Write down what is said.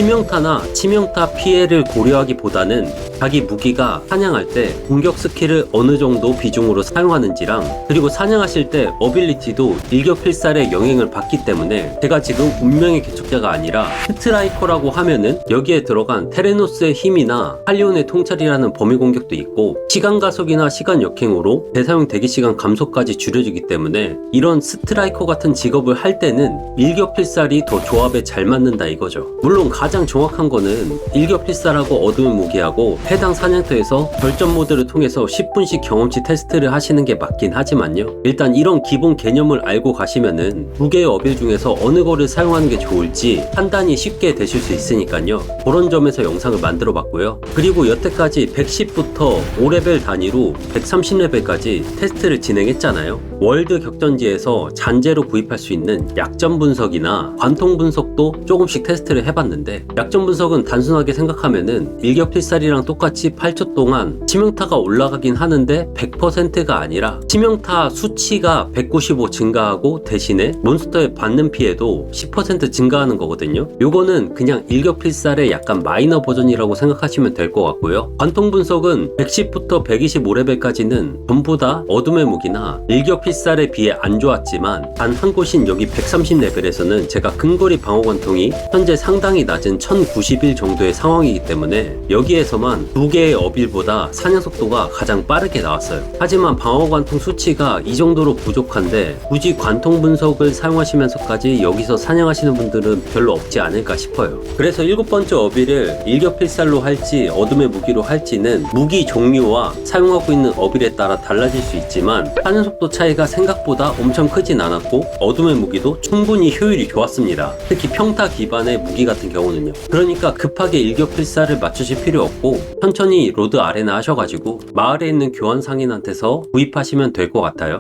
치명타나 치명타 피해를 고려하기보다는 자기 무기가 사냥할 때 공격 스킬을 어느 정도 비중으로 사용하는지랑, 그리고 사냥하실 때 어빌리티도 일격필살의 영향을 받기 때문에 제가 지금 운명의 개척자가 아니라 스트라이커라고 하면은 여기에 들어간 테레노스의 힘이나 할리온의 통찰이라는 범위 공격도 있고 시간 가속이나 시간 역행으로 대사용 대기시간 감소까지 줄여주기 때문에 이런 스트라이커 같은 직업을 할 때는 일격필살이 더 조합에 잘 맞는다 이거죠. 물론 가장 정확한 거는 일격필살하고 어두운 무기하고 해당 사냥터에서 결전 모드를 통해서 10분씩 경험치 테스트를 하시는 게 맞긴 하지만요, 일단 이런 기본 개념을 알고 가시면은 두 개의 어빌 중에서 어느 거를 사용하는 게 좋을지 판단이 쉽게 되실 수 있으니까요, 그런 점에서 영상을 만들어 봤고요. 그리고 여태까지 110부터 5레벨 단위로 130레벨까지 테스트를 진행했잖아요. 월드 격전지에서 잔재로 구입할 수 있는 약점 분석이나 관통 분석도 조금씩 테스트를 해봤는데, 약점 분석은 단순하게 생각하면은 일격필살이랑 똑같이 8초 동안 치명타가 올라가긴 하는데 100%가 아니라 치명타 수치가 195 증가하고 대신에 몬스터에 받는 피해도 10% 증가하는 거거든요. 요거는 그냥 일격필살의 약간 마이너 버전이라고 생각하시면 될 것 같고요. 관통 분석은 110부터 125레벨까지는 전부 다 어둠의 무기나 일격필살에 비해 안 좋았지만 단 한 곳인 여기 130레벨에서는 제가 근거리 방어 관통이 현재 상당히 낮은 1091 정도의 상황이기 때문에 여기에서만 두 개의 어빌보다 사냥 속도가 가장 빠르게 나왔어요. 하지만 방어 관통 수치가 이 정도로 부족한데 굳이 관통 분석을 사용하시면서까지 여기서 사냥하시는 분들은 별로 없지 않을까 싶어요. 그래서 7번째 어빌을 일격필살로 할지 어둠의 무기로 할지는 무기 종류와 사용하고 있는 어빌에 따라 달라질 수 있지만 사냥 속도 차이가 생각보다 엄청 크진 않았고 어둠의 무기도 충분히 효율이 좋았습니다. 특히 평타 기반의 무기 같은 경우는요. 그러니까 급하게 일격필살을 맞추실 필요 없고 천천히 로드 아레나 하셔가지고 마을에 있는 교환 상인한테서 구입하시면 될 것 같아요.